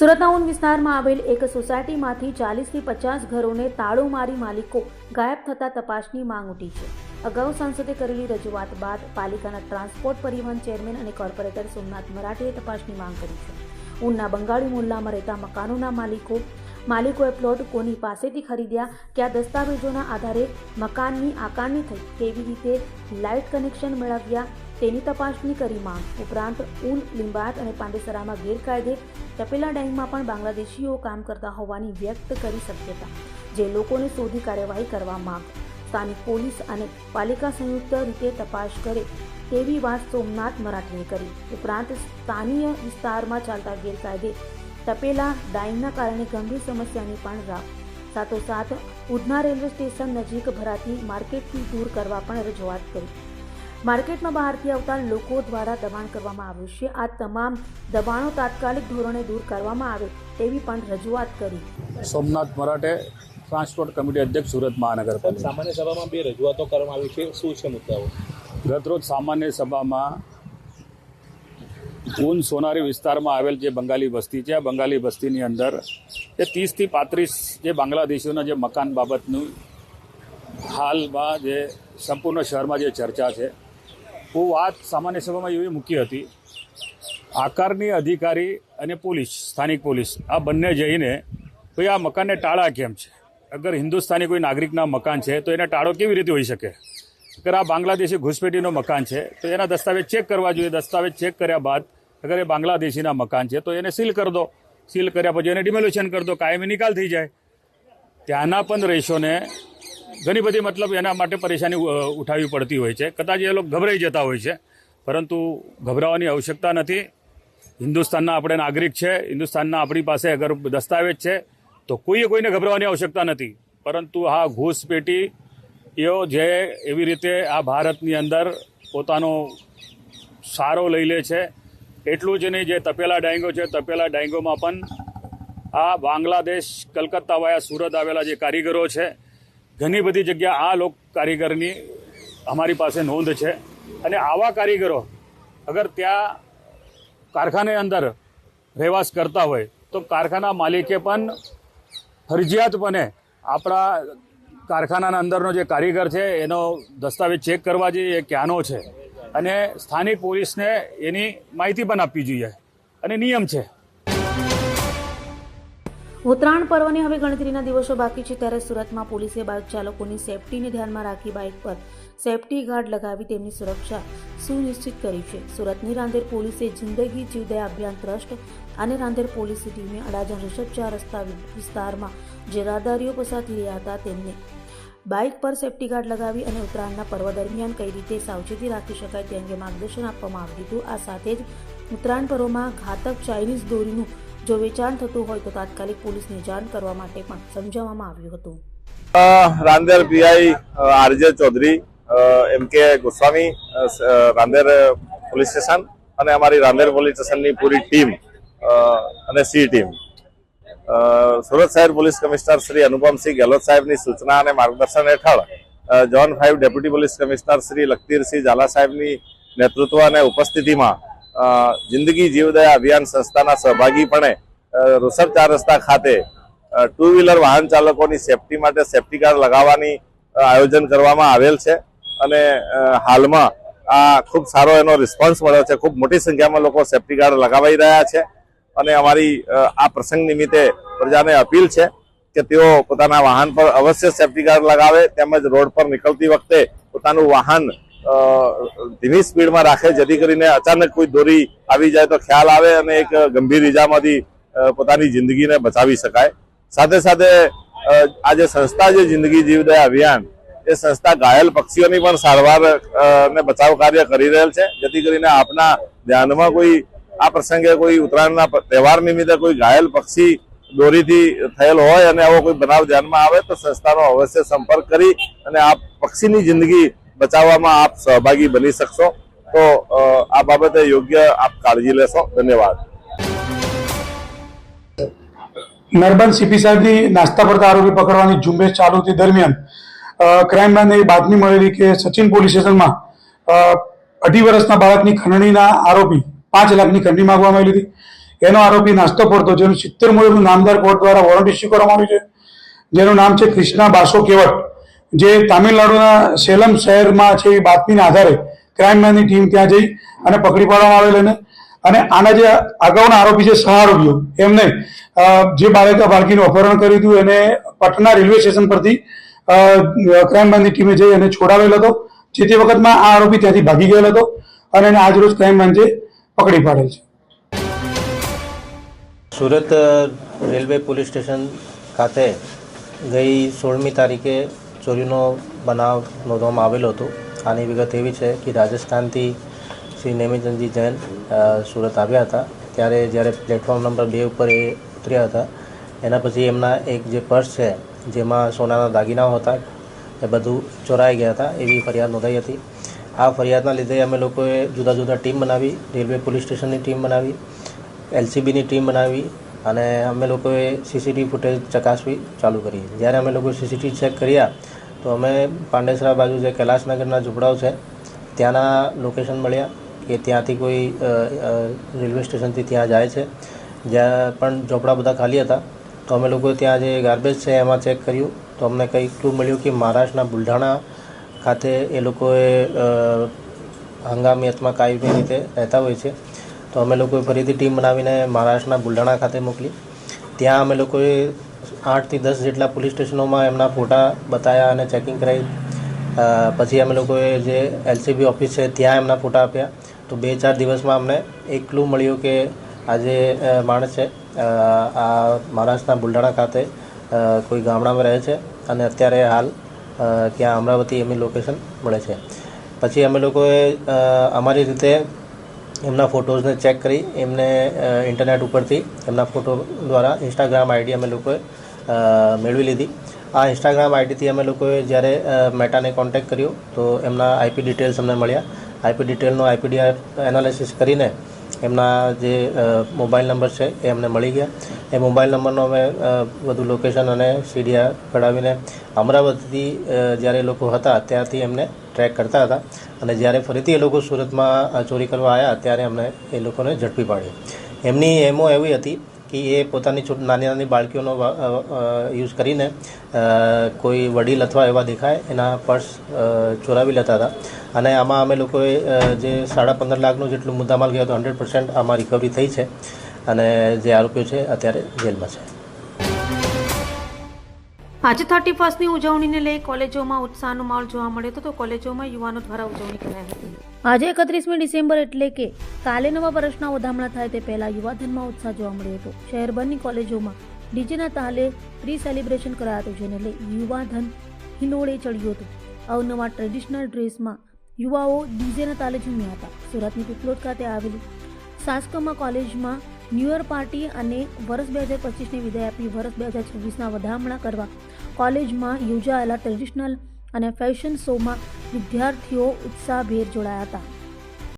સુરતના ઊન વિસ્તારમાં આવેલ એક સોસાયટીમાંથી 40 થી 50 ઘરોને તાળું મારી માલિકો ગાયબ થતા તપાસની માંગ ઉઠી છે। અગાઉ સાંસદે કરેલી રજૂઆત બાદ પાલિકાના ટ્રાન્સપોર્ટ પરિવહન ચેરમેન અને કોર્પોરેટર સોમનાથ મરાઠેએ તપાસની માંગ કરી છે। ઊનના બંગાળી મોહલ્લામાં રહેતા મકાનોના માલિકોએ પ્લોટ કોની પાસેથી ખરીદ્યા, કયા દસ્તાવેજોના આધારે મકાનની આકારણી થઈ, કેવી રીતે લાઇટ કનેક્શન મેળવ્યા તેની તપાસણી કરી માંગ। ઉપરાંત ઊન, લિંબાયત અને પાંડેસરામાં ગેરકાયદે તપેલા ડેમમાં પણ બાંગ્લાદેશીઓ કામ કરતા હોવાની વ્યક્ત કરી શક્યતા, જે લોકોને શોધી કાર્યવાહી કરવા માંગ। સ્થાનિક પોલીસ અને પાલિકા સંયુક્ત રીતે તપાસ કરે તેવી વાત સોમનાથ મરાઠેએ કરી। ઉપરાંત સ્થાનીય વિસ્તારમાં ચાલતા ગેરકાયદે તપેલા ડાઇંગના કારણે ગંભીર સમસ્યાની પણ સાથોસાથ ઉધના રેલવે સ્ટેશન નજીક ભરાતી માર્કેટથી દૂર કરવા પણ રજૂઆત કરી। માર્કેટમાં બહારથી આવતા લોકો દ્વારા દબાણ કરવામાં આવ્યું છે। આ તમામ દબાણો તાત્કાલિક ધોરણે દૂર કરવામાં આવે તેવી પણ રજૂઆત કરી। સોમનાથ મરાઠે, ટ્રાન્સપોર્ટ કમિટી અધ્યક્ષ, સુરત મહાનગરપાલિકા। સામાન્ય સભામાં બે રજૂઆતો કરવામાં આવી છે, શું છે મુદ્દાઓ? ગતરોજ સામાન્ય સભામાં ઊન સોનારી વિસ્તારમાં આવેલ જે બંગાળી વસ્તી છે, આ બંગાળી વસ્તીની અંદર જે 30 થી 35 જે બાંગ્લાદેશીઓના જે મકાન બાબતનું હાલમાં જે સંપૂર્ણ શહેરમાં જે ચર્ચા છે, હું વાત સામાન્ય સભામાં એવી મૂકી હતી, આકારની અધિકારી અને પોલીસ, સ્થાનિક પોલીસ આ બંને જઈને ભાઈ આ મકાનને ટાળા કેમ છે? અગર હિન્દુસ્તાની કોઈ નાગરિકના મકાન છે તો એને ટાળો કેવી રીતે હોઈ શકે? અગર આ બાંગ્લાદેશી ઘૂસપેટીનો મકાન છે તો એના દસ્તાવેજ ચેક કરવા જોઈએ। દસ્તાવેજ ચેક કર્યા બાદ અગર એ બાંગ્લાદેશીના મકાન છે તો એને સીલ કરી દો, સીલ કર્યા પછી એને ડિમોલિશન કરી દો, કાયમી નિકાલ થઈ જાય। ત્યાંના પણ રહીશોને ઘણી બધી મતલબ એના માટે પરેશાની ઉઠાવવી પડતી હોય છે। કદાચ એ લોકો ગભરાઈ જતા હોય છે, પરંતુ ગભરાવાની આવશ્યકતા નથી। હિન્દુસ્તાનના આપણે નાગરિક છે, હિન્દુસ્તાનના આપણી પાસે અગર દસ્તાવેજ છે તો કોઈને ગભરાવાની આવશ્યકતા નથી। પરંતુ આ ઘૂસપેટીઓ જે એવી રીતે આ ભારતની અંદર પોતાનો સારો લઈ લે છે, એટલું જ નહીં, જે તપેલા ડાયંગો છે, તપેલા ડાયંગોમાં પણ આ બાંગ્લાદેશ, કલકત્તા વાયા સુરત આવેલા જે કારીગરો છે, ઘણી બધી જગ્યા આ લોક કારીગરની અમારી પાસે નોંધ છે। અને આવા કારીગરો અગર ત્યાં કારખાને અંદર રહેવાસ કરતા હોય તો કારખાના માલિકે પણ ફરજિયાતપણે આપણા કારખાનાના અંદરનો જે કારીગર છે એનો દસ્તાવેજ ચેક કરવા જોઈએ, એ ક્યાંનો છે, અને સ્થાનિક પોલીસને એની માહિતી પણ આપવી જોઈએ, અને નિયમ છે। ઉત્તરાયણ પર્વની હવે ગણતરીના દિવસો બાકી છે, ત્યારે સુરતમાં પોલીસે બાઇક ચાલકોની સેફટીને ધ્યાનમાં રાખી બાઇક પર સેફટી ગાર્ડ લગાવી તેમની સુરક્ષા સુનિશ્ચિત કરી છે। સુરતની રાંદેર પોલીસે જિંદગી જીવદયા અભિયાન ટ્રસ્ટ અને રાંદેર પોલીસ ટીમે અડાજણ રિષભચા રસ્તા વિસ્તારમાં જે રાહદારીઓ પસાર થઈ રહ્યા હતા તેમને બાઇક પર સેફટી ગાર્ડ લગાવી અને ઉત્તરાયણના પર્વ દરમિયાન કઈ રીતે સાવચેતી રાખી શકાય તે અંગે માર્ગદર્શન આપવામાં આવ્યું હતું। આ સાથે જ ઉત્તરાયણ પર્વમાં ઘાતક ચાઇનીઝ દોરીનું જો વેચાણ થતું હોય તો તાત્કાલિક પોલીસને જાણ કરવા માટે પણ સમજાવવામાં આવ્યું હતું। રાંદેર પીઆઈ આરજે ચૌધરી, એમ કે ગોસ્વામી, રાંદેર પોલીસ સ્ટેશન અને અમારી રાંદેર પોલીસ સ્ટેશનની પૂરી ટીમ અને સી ટીમ, સુરત શહેર પોલીસ કમિશનર શ્રી અનુપમસિંહ ગેહલોત સાહેબની સૂચના અને માર્ગદર્શન હેઠળ zone 5 deputy police commissioner Shri Lakhtirsinh Jhala સાહેબની નેતૃત્વ અને ઉપસ્થિતિમાં જિંદગી જીવદયા અભિયાન સંસ્થાના સહભાગીપણે ઋષભ 4 રસ્તા ખાતે 2 વ્હીલર વાહન ચાલકોની સેફટી માટે સેફટી ગાર્ડ લગાવવાની આયોજન કરવામાં આવેલ છે। અને હાલમાં આ ખૂબ સારો એનો રિસ્પોન્સ મળ્યો છે। ખૂબ મોટી સંખ્યામાં લોકો સેફટી ગાર્ડ લગાવાઈ રહ્યા છે, અને અમારી આ પ્રસંગ નિમિત્તે પ્રજાને અપીલ છે કે તેઓ પોતાના વાહન પર અવશ્ય સેફટી ગાર્ડ લગાવે, તેમજ રોડ પર નીકળતી વખતે પોતાનું વાહન ધીમી સ્પીડમાં રાખે, જેથી કરીને અચાનક કોઈ દોરી આવી જાય તો ખ્યાલ આવે અને એક ગંભીર ઈજામાંથી પોતાની જિંદગીને બચાવી શકાય। સાથે સાથે આ જે સંસ્થા છે જિંદગી જીવદયા અભિયાન, એ સંસ્થા ઘાયલ પક્ષીઓની પણ સારવાર ને બચાવ કાર્ય કરી રહેલ છે, જેથી કરીને આપના ધ્યાનમાં કોઈ આ પ્રસંગે કોઈ ઉત્તરાયણના તહેવાર નિમિત્તે કોઈ ઘાયલ પક્ષી દોરીથી થયેલ હોય અને આવો કોઈ બનાવ ધ્યાનમાં આવે તો સંસ્થાનો અવશ્ય સંપર્ક કરી અને આ પક્ષીની જિંદગી બચાવવામાં આપ સહભાગી બની શકશો। તો આ બાબતે યોગ્ય આપ કાળજી લેશો। ધન્યવાદ। નર્બન સીપી સાહેબની નાસ્તા પડતા આરોપી પકડવાની ઝુંબેશ ચાલુ હતી દરમિયાન ક્રાઇમ બ્રાન્ચને બાતમી મળેલી કે સચિન પોલીસ સ્ટેશનમાં 2.5 વર્ષના બાળકની ખંડણીના આરોપી 5 લાખની ખંડણી માંગવામાં આવેલી હતી। એનો આરોપી નાસ્તો પડતો, જેનું 70 મુજબનું નામદાર કોર્ટ દ્વારા વોરંટ ઇસ્યુ કરવામાં આવ્યું છે, જેનું નામ છે કૃષ્ણા બાસો કેવટ, જે તામિલનાડુના સેલમ શહેરમાં છે. એવી બાતમીના આધારે ક્રાઇમબ્રાન્ચની ટીમ ત્યાં જઈ અને પકડી પાડવામાં આવેલ અને આના જે અગાઉના આરોપી છે, સહારોપીઓ, એમને જે બાળકીનું અપહરણ કર્યું હતું એને પટના રેલવે સ્ટેશન પરથી ક્રાઇમબ્રાન્ચની ટીમે જઈ અને છોડાવેલ હતો. જે તે વખતમાં આ આરોપી ત્યાંથી ભાગી ગયેલ હતો અને એને આજરોજ ક્રાઇમબ્રાન્ચે પકડી પાડેલ છે. સુરત રેલવે પોલીસ સ્ટેશન ખાતે ગઈ 16મી તારીખે ચોરીનો બનાવ નોંધવામાં આવેલો હતો. આની વિગત એવી છે કે રાજસ્થાનથી શ્રી નેમિચંદજી જૈન સુરત આવ્યા હતા. ત્યારે જ્યારે પ્લેટફોર્મ નંબર 2 ઉપર એ ઉતર્યા હતા, એના પછી એમના એક જે પર્સ છે જેમાં સોનાના દાગીનાઓ હતા એ બધું ચોરાઈ ગયા હતા એવી ફરિયાદ નોંધાઈ હતી. આ ફરિયાદના લીધે અમે લોકોએ જુદા જુદા ટીમ બનાવી, રેલવે પોલીસ સ્ટેશનની ટીમ બનાવી, LCBની ટીમ બનાવી અને અમે લોકોએ CCTV ફૂટેજ ચકાસવી ચાલુ કરી. જ્યારે અમે લોકો CCTV ચેક કર્યા તો અમે પાંડેસરા બાજુ જે કૈલાસનગરના ઝૂંપડાઓ છે ત્યાંના લોકેશન મળ્યા કે ત્યાંથી કોઈ રેલવે સ્ટેશનથી ત્યાં જાય છે, જ્યાં પણ ઝૂંપડા બધા ખાલી હતા. તો અમે લોકો ત્યાં જે ગાર્બેજ છે એમાં ચેક કર્યું તો અમને કંઈ ક્લુ મળ્યું કે મહારાષ્ટ્રના બુલઢાણા ખાતે એ લોકોએ હંગામી અથવા કાયમી રીતે રહેતા હોય છે. તો અમે લોકોએ ફરીથી ટીમ બનાવીને મહારાષ્ટ્રના બુલઢાણા ખાતે મોકલી. ત્યાં અમે લોકોએ 8 થી 10 જેટલા પોલીસ સ્ટેશનોમાં એમના ફોટા બતાવ્યા અને ચેકિંગ કરાવી. પછી અમે લોકોએ જે LCB ઓફિસ છે ત્યાં એમના ફોટા આપ્યા. તો 2-4 દિવસમાં અમને એક ક્લુ મળ્યો કે આ જે માણસ છે આ મહારાષ્ટ્રના બુલઢાણા ખાતે કોઈ ગામડામાં રહે છે અને અત્યારે હાલ ત્યાં અમરાવતી એમની લોકેશન મળે છે. પછી અમે લોકોએ અમારી રીતે એમના ફોટોઝને ચેક કરી એમને ઇન્ટરનેટ ઉપરથી એમના ફોટો દ્વારા ઇન્સ્ટાગ્રામ આઈડી અમે લોકોએ મેળવી લીધી. આ ઇન્સ્ટાગ્રામ આઈડીથી અમે લોકોએ જ્યારે મેટાને કોન્ટેક્ટ કર્યો તો એમના IP ડિટેલ્સ અમને મળ્યા. IP ડિટેલનો IPDR એનાલિસિસ કરીને એમના જે મોબાઈલ નંબર છે એ અમને મળી ગયા. એ મોબાઈલ નંબરનો અમે વધુ લોકેશન અને CDR કઢાવીને અમરાવતીથી જ્યારે એ લોકો હતા ત્યારથી એમને ટ્રેક કરતા હતા અને જ્યારે ફરીથી એ લોકો સુરતમાં ચોરી કરવા આવ્યા ત્યારે અમને એ લોકોને ઝડપી પાડ્યા. એમની એમો એવી હતી કે એ પોતાની નાની નાની બાળકીઓનો યુઝ કરીને કોઈ વડીલ અથવા એવા દેખાય એના પર્સ ચોરાવી લેતા હતા અને આમાં અમે લોકોએ જે 15.5 લાખનું જેટલું મુદ્દામાલ ગયો હતો 100% આમાં રિકવરી થઈ છે અને જે આરોપીઓ છે અત્યારે જેલમાં છે. આજે 31ની ઉજવણીને લઈ કોલેજોમાં ઉત્સાહનો માહોલ જોવા મળ્યો હતો. તો કોલેજોમાં યુવાનો દ્વારા ઉજવણી કરાઈ હતી. આજે 31મી ડિસેમ્બર એટલે કે કાલે નવા વર્ષના વધામણા થાય તે પહેલા યુવાધનમાં ઉત્સાહ જોવા મળ્યો હતો. શહેરભરની કોલેજોમાં ડીજેના તાલે પ્રી સેલિબ્રેશન કરાયું હતું, જેને લઈ યુવાધન હિલોળે ચડ્યું હતું. અવનવા ટ્રેડિશનલ ડ્રેસમાં યુવાઓ ડીજેના તાલે ઝૂમ્યા હતા. સુરતની પીપલોદ ખાતે આવેલી સાસ્કમાં કોલેજમાં ન્યૂ યર પાર્ટી અને વર્ષ 2025ની વિદાય આપી વર્ષ 2026ના વધામણા કરવા કોલેજમાં યોજાયેલા ટ્રેડિશનલ અને ફેશન શોમાં વિદ્યાર્થીઓ ઉત્સાહભેર જોડાયા હતા.